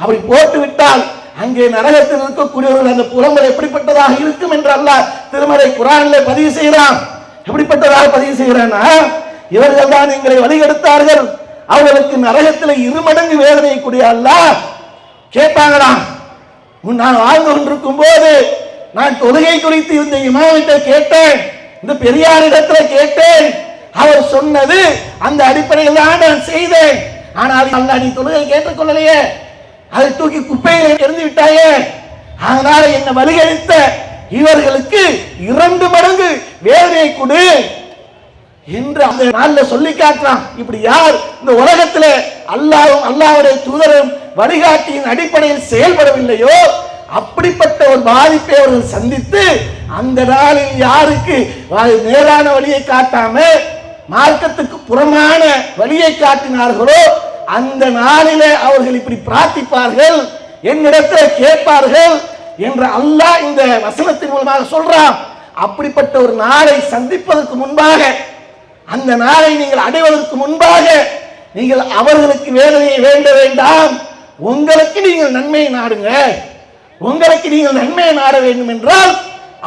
அப்படி போட்டு விட்டால் அங்கே நரகத்தில் இருக்கக்கூடியவர்கள் அந்த புலம்பல் எப்படிப்பட்டதாக இருக்கும் என்று அல்லாஹ் திருமறை குர்ஆனிலே பதிவு செய்கிறான். எப்படிப்பட்டதாக பதிவு செய்கிறான்னா, இவர்கள் தான் எங்களை வழிகெடுத்தார்கள், அவர்களுக்கு நரகத்தில் 2 மடங்கு வேதனை கூடிய அல்லாஹ் கேட்பாங்களாம். நான் வாழ்ந்து கொண்டிருக்கும் போது நான் தொழுகை குறித்து இந்த இமாமிட்ட கேட்டேன், இந்த பெரியாரிடத்துல கேட்டேன், அவர் சொன்னது அந்த அடிப்படையில் தான் நான் செய்தேன். ஆனால் அல்லாஹ் நீ தொழுகை கேட்டுக்கொள்ளலையே, அதை தூக்கி குப்பையில் எறிந்து விட்டாயே, அதனால என்ன வழிகெடுத்த இவர்களுக்கு 2 மடங்கு வேதனை கொடு என்று அந்த நாளில் சொல்லி காட்டுறான். இப்படி யார் இந்த உலகத்தில் அல்லாஹ்வும் அல்லாஹ்வுடைய தூதரும் வழிகாட்டியின் அடிப்படையில் செயல்படவில்லையோ அப்படிப்பட்ட ஒரு பாதிப்பை அவர்கள் சந்தித்து அந்த நாளில் யாருக்கு நேரான வழியை காட்டாம மார்க்கத்துக்கு புறமான வழியை காட்டினார்களோ அந்த நாளிலே அவர்கள் இப்படி பிரார்த்திப்பார்கள், என்னிடத்தில் கேட்பார்கள் என்று அல்லாஹ் இந்த வசனத்தின் மூலமாக சொல்றான். அப்படிப்பட்ட ஒரு நாளை சந்திப்பதற்கு முன்பாக, அந்த நாளை நீங்கள் அடைவதற்கு முன்பாக நீங்கள் அவர்களுக்கு வேதனையை வேண்ட வேண்டாம், உங்களுக்கு நீங்கள் நன்மையை நாடுங்க. உங்களுக்கு நீங்கள் நன்மையை நாட வேண்டும் என்றால்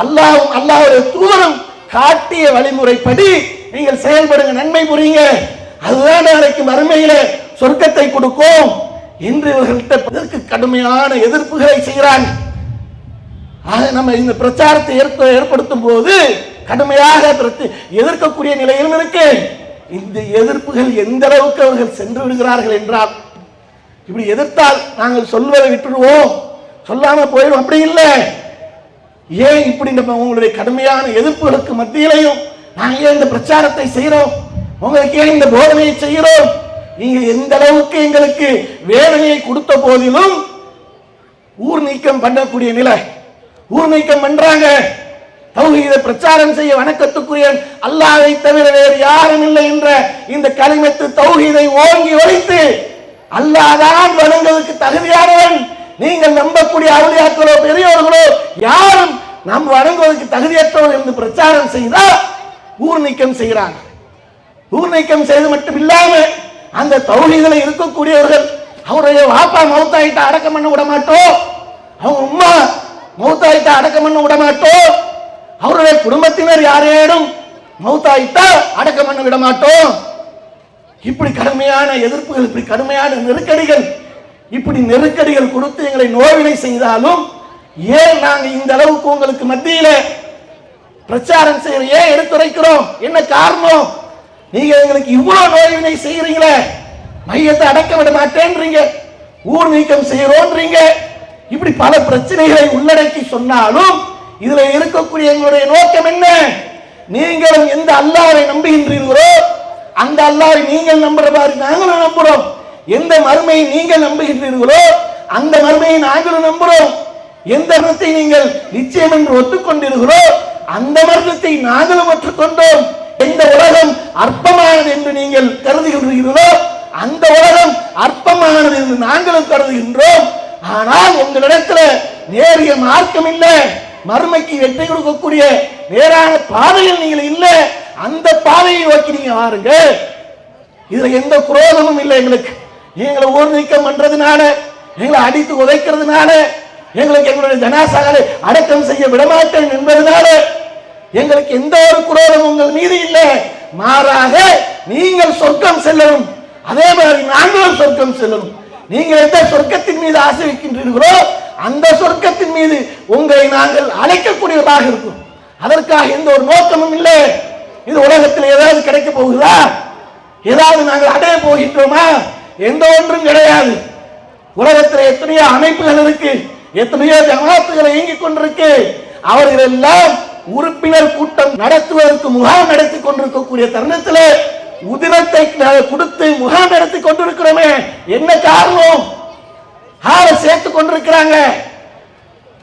அல்லாஹ்வும் அல்லாஹ்வுடைய தூதரும் காட்டிய வழிமுறைப்படி நீங்கள் செயல்படுங்க, நன்மை புரியுங்க, அதுதான் நாளைக்கு மறுமையில சொர்க்கத்தை கொடுக்கும் என்று இவர்கள்ட்ட கடுமையான எதிர்ப்புகளை செய்கிறாங்க. நம்ம இந்த பிரச்சாரத்தை ஏற்படுத்தும் போது கடுமையாக எதிர்க்கக்கூடிய நிலையிலும் இருக்கு. இந்த எதிர்ப்புகள் எந்த அளவுக்கு அவர்கள் சென்று விடுகிறார்கள் என்றால், இப்படி எதிர்த்தால் நாங்கள் சொல்வதை விட்டுடுவோம், சொல்லாம போயிடும், அப்படி இல்லை. ஏன் இப்படி நம்ம உங்களுடைய கடுமையான எதிர்ப்புகளுக்கு மத்தியிலையும் நாங்கள் ஏன் இந்த பிரச்சாரத்தை செய்கிறோம், உங்களுக்கு ஏன் இந்த போதனையை செய்கிறோம்? நீங்க எந்த அளவுக்கு எங்களுக்கு வேதனையை கொடுத்த போதிலும் ஊர் நீக்கம் பண்ணக்கூடிய நிலை, ஊர் நீக்கம் பண்றாங்க. தௌஹீதை பிரச்சாரம் செய்ய வணக்கத்துக்குரிய அல்லாஹ்வை தவிர வேறு யாரும் இல்லை என்ற இந்த கலிமத்து தௌஹீதை ஓங்கி ஒழித்து அல்லாஹ்தான் வணங்குவதற்கு தகுதியானவன், நீங்கள் நம்பக்கூடிய அவுலியாக்களோ பெரியவர்களோ யாரும் நாம் வணங்குவதற்கு தகுதியற்றவர்கள் என்று பிரச்சாரம் செய்தால் ஊர் நீக்கம் செய்கிறாங்க. ஊர் நீக்கம் செய்து மட்டும் இல்லாம அந்த தௌஹீதில் இருக்கக்கூடியவர்கள் அவருடைய வாப்பா மௌத்தாயிட்ட அடக்கம் பண்ண விட மாட்டோம், அவங்க உம்மா மௌத்தாயிட்ட அடக்கம் பண்ண விட மாட்டோம், அவருடைய குடும்பத்தினர் யாரேனும் மௌத்தாயிட்டா அடக்கம் பண்ண விட மாட்டோம். இப்படி கடுமையான எதிர்ப்புகள், இப்படி கடுமையான நெருக்கடிகள், இப்படி நெருக்கடிகள் கொடுத்து எங்களை நோவினை செய்தாலும் ஏன் நாங்கள் இந்த அளவுக்கு உங்களுக்கு மத்தியில பிரச்சாரம் செய்ய ஏன் எடுத்துரைக்கிறோம்? என்ன காரணம்? நீங்க எங்களுக்கு இவ்வளவு நோவினை செய்யறீங்களே, மையத்தை அடக்க விட மாட்டேன்றீங்க, ஊர் நீக்கம் செய்யறோன்றீங்க, இப்படி பல பிரச்சனைகளை உள்ளடக்கி சொன்னாலும் இதுல இருக்கக்கூடிய எங்களுடைய நோக்கம் என்ன? நீங்களும் எந்த அல்லாஹ்வை நம்புகின்றீர்களோ அந்த அல்லாஹ்வை நீங்கள் நம்புற மாதிரி நாங்களும் நம்புறோம், எந்த மறுமையை நீங்கள் நம்புகின்றீர்களோ அந்த மறுமையை நாங்களும் நம்புறோம், எந்த மரணத்தை நீங்கள் நிச்சயம் என்று ஒத்துக்கொண்டீர்களோ அந்த மரணத்தை நாங்களும் ஒற்றுக்கொண்டோம், எந்த உலகம் அற்பமானது என்று நீங்கள் கருதுகின்றீர்களோ அந்த உலகம் அற்பமானது என்று நாங்களும் கருதுகின்றோம். ஆனால் உங்களிடத்துல நேரிய மார்க்கம் இல்ல, மறுமைக்கு வெற்றி கொடுக்கக்கூடிய நேரான பாதையில் நீங்கள் இல்ல, அந்த பாதையை நோக்கி நீங்க வாருங்க. இதுல எந்த குரோதமும் இல்லை எங்களுக்கு. எங்களை ஊர் நீக்கம் பண்றதுனால, எங்களை அடித்து உதைக்கிறதுனால, எங்களுக்கு எங்களுடைய ஜனாசாக்களை அடக்கம் செய்ய விடமாட்டேன் என்பதனால எங்களுக்கு எந்த ஒரு குரோதமும் உங்கள் மீது இல்லை. மாறாக நீங்கள் சொர்க்கம் செல்லணும், அதே மாதிரி நாங்களும் சொர்க்கம் செல்லணும். நீங்கள் எந்த சொர்க்கத்தின் மீது ஆசை வைக்கின்றீர்களோ அந்த சொர்க்கத்தின் மீது உங்களை நாங்கள் அழைக்கக்கூடியவர்களாக இருக்கும். அதற்காக எந்த ஒரு நோக்கமும் இல்லை. இது உலகத்தில் ஏதாவது கிடைக்க போகுதா? ஏதாவது நாங்கள் அடைய போகின்றோமா? எந்த ஒன்றும் கிடையாது. உலகத்தில் எத்தனையோ அமைப்புகள் இருக்கு, எத்தனையோ ஜமாத்துகளை இயங்கிக் கொண்டிருக்கு. அவர்கள் எல்லாம் உறுப்பினர் கூட்டம் நடத்துவதற்கு முகாம் நடத்தி கொண்டிருக்கக்கூடிய தருணத்தில் உதிரத்தை கொடுத்து முகாம் நடத்தி கொண்டிருக்கிறோமே, என்ன காரணம்? ஆளை சேர்த்து கொண்டிருக்கிறாங்க.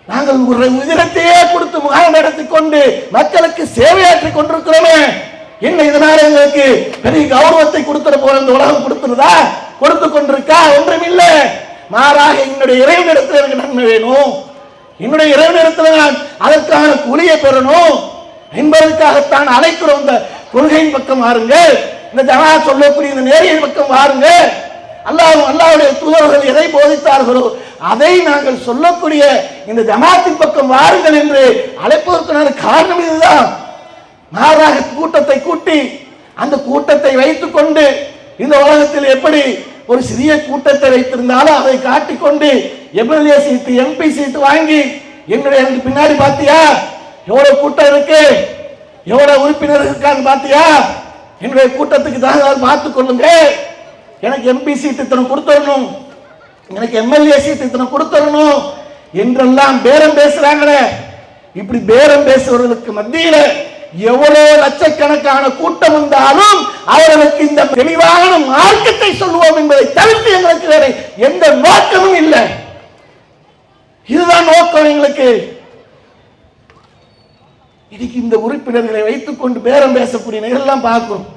நாங்கள் உதிரத்தையே கொடுத்து முகாம் நடத்தி கொண்டு மக்களுக்கு சேவையாற்றி கொண்டிருக்கிறோமே, என்ன இதனால எங்களுக்கு பெரிய கௌரவத்தை கொடுத்துட போற இந்த உலகம் கொடுத்துருதா? கொடுத்து கொண்டிருக்கா? ஒன்றும் இல்லை. மாறாக என்னுடைய இறைவனிடத்தில் எனக்கு நன்மை வேணும், என்னுடைய இறைவனிடத்தில் நான் அதற்கான கூலியை பெறணும் என்பதற்காகத்தான் அழைக்கிறோம். இந்த கொள்கையின் பக்கம் வாருங்க, இந்த ஜமாத் சொல்லக்கூடிய இந்த நேரியின் பக்கம் வாருங்க. அல்லாஹ்வுடைய தூதர்கள் எதை போதித்தார்களோ அதை நாங்கள் சொல்லக்கூடிய இந்த ஜமாத்தின் பக்கம் வாருங்கள் என்று அழைப்பதற்கான காரணம் இதுதான். மாறாக கூட்டத்தை கூட்டி அந்த கூட்டத்தை வைத்துக் கொண்டு இந்த உலகத்தில் எப்படி ஒரு சிறிய கூட்டத்தை வைத்திருந்தாலும் அதை காட்டிக்கொண்டு எம்எல்ஏ சீட்டு, எம்பி சீட்டு வாங்கி என்னுடைய பின்னாடி பாத்தியா எவ்வளவு கூட்டம் இருக்கு, எவ்வளவு உறுப்பினர் இருக்கான்னு பாத்தியா, என்னுடைய கூட்டத்துக்கு தான் பார்த்துக் கொள்ளுங்க, எனக்கு எம்பி சீட்டு இத்தனை கொடுத்துடணும், எனக்கு எம்எல்ஏ சீட்டு இத்தனை கொடுத்துடணும் என்றெல்லாம் பேரம் பேசுறாங்களே. இப்படி பேரம் பேசுவதற்கு மத்தியில எவ்வளவு லட்சக்கணக்கான கூட்டம் வந்தாலும் அவர்களுக்கு இந்த தெளிவான மார்க்கத்தை சொல்லுவோம் என்பதை தவிர்த்து எங்களுக்கு வேற எந்த நோக்கமும் இல்லை. இதுதான் நோக்கம் எங்களுக்கு. இன்னைக்கு இந்த உறுப்பினர்களை வைத்துக் கொண்டு பேரம் பேசக்கூடிய நிகழ்லாம் பார்க்கிறோம்.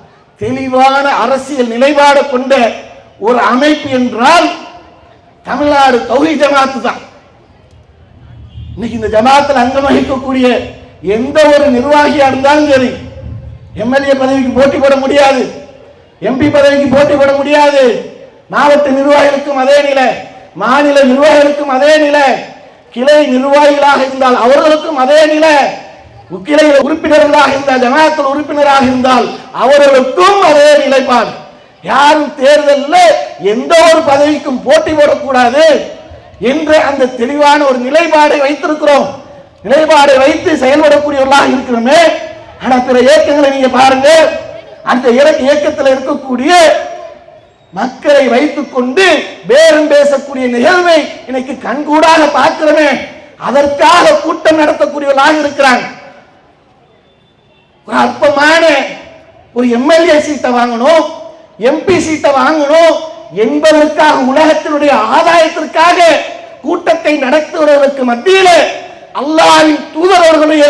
தெளிவான அரசியல் நிலைப்பாடு கொண்ட ஒரு அமைப்பு என்றால் தமிழ்நாடு தௌஹீத் ஜமாத் தான். இன்னைக்கு இந்த ஜமாத்தில் அங்கம் வகிக்கக்கூடிய எந்த ஒரு நிர்வாகியா இருந்தாலும் சரி, எம்எல்ஏ பதவிக்கு போட்டி போட முடியாது, எம்பி பதவிக்கு போட்டி போட முடியாது. மாவட்ட நிர்வாகிகளுக்கும் அதே நிலை, மாநில நிர்வாகிகளுக்கும் அதே நிலை, கிளை நிர்வாகிகளாக இருந்தால் அவர்களுக்கும் அதே நிலை, கிளை உறுப்பினர்களாக இருந்தால் ஜமாத்தில் உறுப்பினராக இருந்தால் அவர்களுக்கும் அதே நிலைப்பாடு. யாரும் தேர்தலில் எந்த ஒரு பதவிக்கும் போட்டி போடக்கூடாது என்ற அந்த தெளிவான ஒரு நிலைப்பாடை வைத்திருக்கிறோம். நிலைப்பாடை வைத்து செயல்படக்கூடியவர்களாக இருக்கிறோமே. ஆனா பிற இயக்கங்களை நீங்க பாருங்க, அந்த இயக்கத்தில் இருக்கக்கூடிய மக்களை வைத்துக் கொண்டு பேரம் பேசக்கூடிய நிகழ்வை இன்னைக்கு கண்கூடாக பார்க்கிறோமே. அதற்காக கூட்டம் நடத்தக்கூடியவர்களாக இருக்கிறாங்க. ஒரு அற்பமான ஒரு எம்எல்ஏ சீட்டை வாங்கணும், எம்பி சீட்டை வாங்கணும் என்பதற்காக உலகத்தினுடைய ஆதாயத்திற்காக கூட்டத்தை நடத்துவதற்கு மத்தியில் அல்லாஹ்வின் தூதர் அவர்களுடைய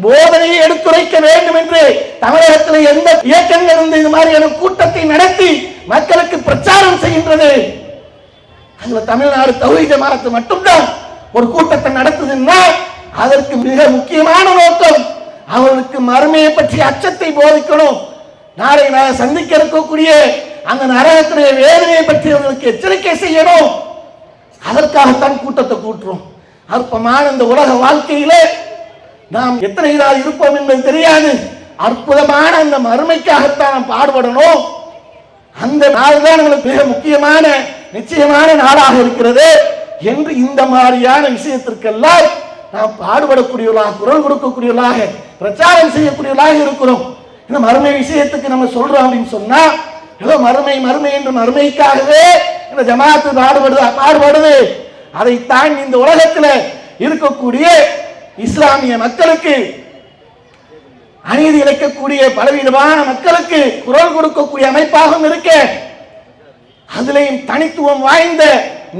போதனையை எடுத்துரைக்க வேண்டும் என்று தமிழகத்தில் எந்த இயக்கங்கள் இருந்து இது மாதிரியான கூட்டத்தை நடத்தி மக்களுக்கு பிரச்சாரம் செய்கின்றது? அதுல தமிழ்நாடு தௌஹீத் ஜமாத் மட்டும்தான் ஒரு கூட்டத்தை நடத்துதுன்னா அதற்கு மிக முக்கியமான நோக்கம் அவர்களுக்கு மறுமையை பற்றி அச்சத்தை போதிக்கணும். நாளை நான் சந்திக்க இருக்கக்கூடிய அந்த நரகத்துடைய வேதனையை பற்றி அவர்களுக்கு எச்சரிக்கை செய்யணும். அதற்காகத்தான் கூட்டத்தை கூட்டுறோம். அற்பமான இந்த உலக வாழ்க்கையில நாம் எத்தனை நாள் இருப்போம் என்பது தெரியாது. அற்புதமான அந்த மறுமைக்காகத்தான் நாம் பாடுபடணும். அந்த நாள் தான் நம்மளுக்கு மிக முக்கியமான நிச்சயமான நாளாக இருக்கிறது என்று இந்த மாதிரியான விஷயத்திற்கெல்லாம் நாம் பாடுபடக்கூடியவர்களாக, குரல் கொடுக்கக்கூடியவர்களாக, பிரச்சாரம் செய்யக்கூடியவர்களாக இருக்கிறோம். இந்த மறுமை விஷயத்துக்கு நம்ம சொல்றோம் அப்படின்னு சொன்னா ஏதோ மறுமை மறுமை என்று மறுமைக்காகவே இந்த ஜமாத்து பாடுபடுது. அதைத்தான் இந்த உலகத்தில் இருக்கக்கூடிய இஸ்லாமிய மக்களுக்கு, அநீதி இழைக்கக்கூடிய பலவிதமான மக்களுக்கு குரல் கொடுக்கக்கூடிய அமைப்பாகவும் இருக்க, அதிலையும் தனித்துவம் வாய்ந்த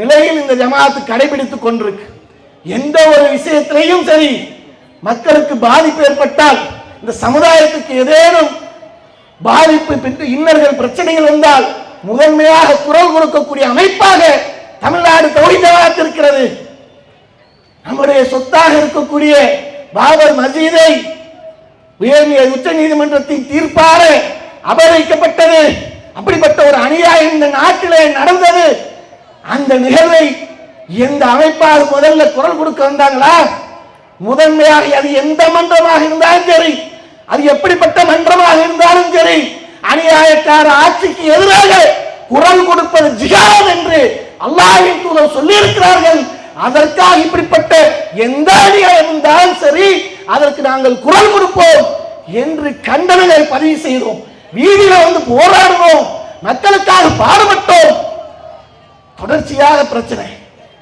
நிலையில் இந்த ஜமாத்து கடைபிடித்துக் கொண்டிருக்கு. எந்த ஒரு விஷயத்திலையும் சரி, மக்களுக்கு பாதிப்பு ஏற்பட்டால், இந்த சமுதாயத்துக்கு ஏதேனும் பாதிப்பு, இன்னல்கள், பிரச்சனைகள் வந்தால் முதன்மையாக குரல் கொடுக்கக்கூடிய அமைப்பாக தமிழ்நாடு தௌஹீத் ஜமாத் இருக்கிறது. நம்முடைய சொத்தாக இருக்கக்கூடிய பாபர் மஸ்ஜிதை உச்ச நீதிமன்றத்தின் தீர்ப்பாக அபகரிக்கப்பட்டது. அப்படிப்பட்ட ஒரு அநியாயம் இந்த நாட்டிலே நடந்தது. அந்த நிகழ்வை எந்த அமைப்பாக முதல்ல குரல் கொடுக்க வந்தாங்களா? முதன்மையாக அது எந்த மன்றமாக இருந்தாலும் சரி, அது எப்படிப்பட்ட மன்றமாக இருந்தாலும் சரி, அநியாயக்கார ஆட்சிக்கு எதிராக குரல் கொடுப்பது ஜிஹாத் என்று அல்லாஹ்வின் தூதர் சொல்லி இருக்கிறார்கள். அதற்காக இப்படிப்பட்ட எந்த அநியாயம் இருந்தாலும் சரி அதற்கு நாங்கள் குரல் கொடுப்போம் என்று கண்டனங்களை பதிவு செய்தோம். வீதியில வந்து போராடுவோம், மக்களுக்காக பாடுபட்டோம். தொடர்ச்சியாக பிரச்சனை,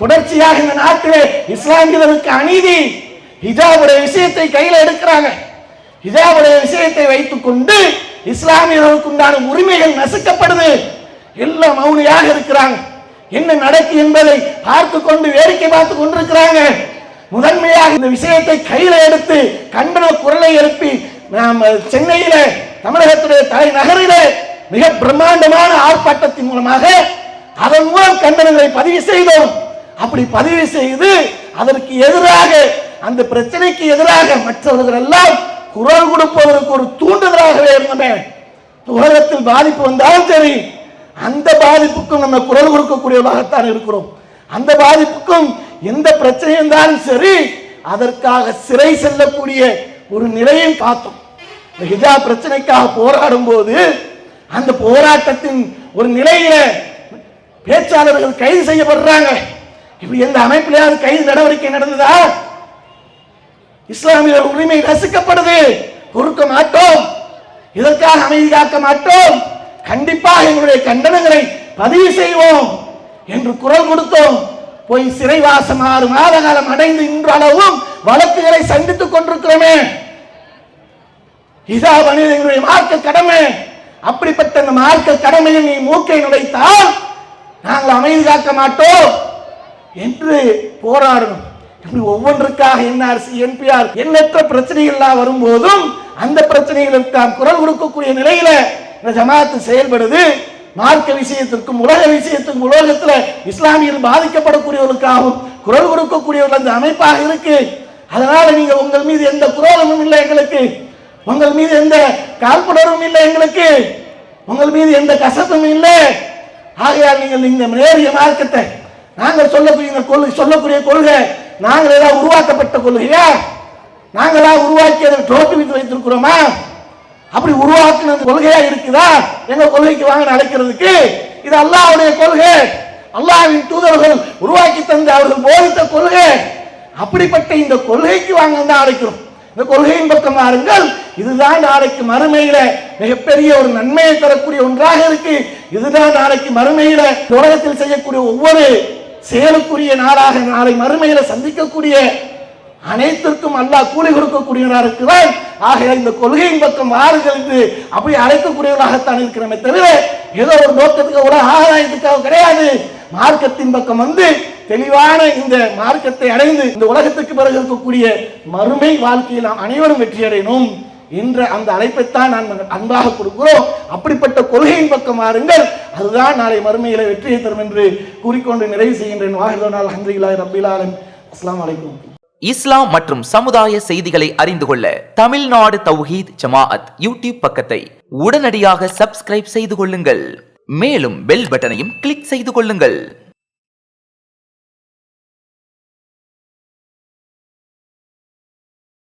தொடர்ச்சியாக இந்த நாட்டிலே இஸ்லாமியர்களுக்கு அநீதி. ஹிஜாபுடைய விஷயத்தை கையில எடுக்கிறாங்க. ஹிஜாபுடைய விஷயத்தை வைத்துக் கொண்டு இஸ்லாமியர்களுக்கு உண்டான உரிமைகள் நசுக்கப்படுது. எல்லாம் மௌனியாக இருக்கிறாங்க. என்ன நடக்கு என்பதை பார்த்து கொண்டு வேடிக்கை பார்த்து கொண்டிருக்கிறாங்க. முதன்மையாக இந்த விஷயத்தை கையில எடுத்து கண்டன குரலை எழுப்பி நாம் சென்னையில தமிழகத்துடைய தலைநகரிலே மிக பிரம்மாண்டமான ஆர்ப்பாட்டத்தின் மூலமாக அதன் மூலம் கண்டனங்களை பதிவு செய்தோம். அப்படி பதிவு செய்து அதற்கு எதிராக, அந்த பிரச்சனைக்கு எதிராக மற்றவர்கள் எல்லாம் குரல் கொடுப்பதற்கு ஒரு தூண்டுதலாகவே இருந்தன. உலகத்தில் பாதிப்பு வந்தாலும் சரி, அந்த பாதிப்புக்கும் நம்ம குரல் கொடுக்கக்கூடியவர்களாகத்தான் இருக்கிறோம். அந்த பாதிப்புக்கும் எந்த பிரச்சனை இருந்தாலும் சரி அதற்காக சிறை செல்லக்கூடிய ஒரு நிலையை பார்த்தோம். இந்த ஹிஜாப் பிரச்சனைக்காக போராடும் போது அந்த போராட்டத்தின் ஒரு நிலையில பேச்சாளர்கள் கைது செய்யப்படுறாங்க. இப்படி எந்த அமைப்பிலாவது கைது நடவடிக்கை நடந்ததா? இஸ்லாமிய உரிமை நசுக்கப்படுது, பொறுக்க மாட்டோம், இதற்காக அமைதி காக்க மாட்டோம், கண்டிப்பாக எங்களுடைய கண்டனங்களை பதிவு செய்வோம் என்று குரல் கொடுத்தோம். போய் சிறைவாசம் 6 மாத காலம் அடைந்து இன்றளவும் வழக்குகளை சந்தித்துக் கொண்டிருக்கிறோமே. ஹிஜாப் அணிவது எங்களுடைய மார்க்க கடமை. அப்படிப்பட்ட அந்த மார்க்க கடமையில் நீ மூக்கை நுழைத்தால் நாங்கள் அமைதி காக்க மாட்டோம் என்று போராடணும். இப்படி ஒவ்வொன்றுக்காக என்ஆர்சி, என்பிஆர், எண்ணற்ற பிரச்சனைகள் வரும்போதும் அந்த பிரச்சனைகளுக்கு நாம் குரல் கொடுக்கக்கூடிய நிலையில இந்த ஜமாத்து செயல்படுது. மார்க்க விஷயத்திற்கும் உலக விஷயத்திற்கும் உலகத்தில் இஸ்லாமியர்கள் பாதிக்கப்படக்கூடியவர்களுக்காகவும் குரல் கொடுக்கக்கூடியவர்கள் அந்த அமைப்பாக இருக்கு. அதனால நீங்க உங்கள் மீது எந்த குரோதமும் இல்லை எங்களுக்கு, உங்கள் மீது எந்த காழ்ப்புணர்வும் இல்லை எங்களுக்கு, உங்கள் மீது எந்த கசப்பும் இல்லை. ஆகையால் நீங்கள் இந்த நேரிய மார்க்கத்தை நாங்கள் சொல்லக்கூடிய கொள்கை நாங்கள் ஏதாவது உருவாக்கப்பட்ட கொள்கையா? நாங்களா உருவாக்கி அதை டோப்பி வித்து வைத்திருக்கிறோமா? அப்படி உருவாக்குனது கொள்கையா இருக்குதா? எங்க கொள்கைக்கு வாங்க அழைக்கிறதுக்கு? இது அல்லாஹ்வுடைய கொள்கை, அல்லாஹ்வின் தூதர்கள் உருவாக்கி தந்த அவர்கள் போதித்த கொள்கை. அப்படிப்பட்ட இந்த கொள்கைக்கு வாங்க தான் அழைக்கிறோம். இந்த கொள்கையின் பக்கம் வாருங்கள். இதுதான் நாளைக்கு மறுமையில மிகப்பெரிய ஒரு நன்மையை தரக்கூடிய ஒன்றாக இருக்கு. இதுதான் நாளைக்கு மறுமையில உலகத்தில் செய்யக்கூடிய ஒவ்வொரு செயலுக்குரிய நாளாக நாளை மறுமையில சந்திக்கக்கூடிய அனைத்திற்கும் அல்லாஹ் கூலி கொடுக்கக்கூடியவராக இருக்கிறார். ஆக இந்த கொள்கையின் பக்கம் வாருங்கள் என்று அப்படி அழைக்கக்கூடியவர்களாகத்தான் இருக்கிறோமே தவிர ஏதோ ஒரு நோக்கத்துக்கு ஒரு ஆதாயத்துக்காக கிடையாது. மார்க்கத்தின் பக்கம் வந்து தெளிவான இந்த மார்க்கத்தை அடைந்து இந்த உலகத்துக்கு பிறகு இருக்கக்கூடிய மறுமை வாழ்க்கையில் நாம் அனைவரும் வெற்றி அடையணும் என்ற அந்த அழைப்பைத்தான் நான் அன்பாக கொடுக்கிறோம். அப்படிப்பட்ட கொள்கையின் பக்கம் வாருங்கள், அதுதான் நாளை மறுமையில வெற்றியை தரும் என்று கூறிக்கொண்டு நிறைவு செய்கின்றேன். வாஹிதுல் அல்ஹம்துலில்லாஹி ரப்பில் ஆலமீன். அஸ்ஸலாமு அலைக்கும். இஸ்லாம் மற்றும் சமுதாய செய்திகளை அறிந்து கொள்ள தமிழ்நாடு தௌஹீத் ஜமாஅத் யூடியூப் பக்கத்தை உடனடியாக சப்ஸ்கிரைப் செய்து கொள்ளுங்கள். மேலும் பெல் பட்டனையும் கிளிக் செய்து கொள்ளுங்கள்.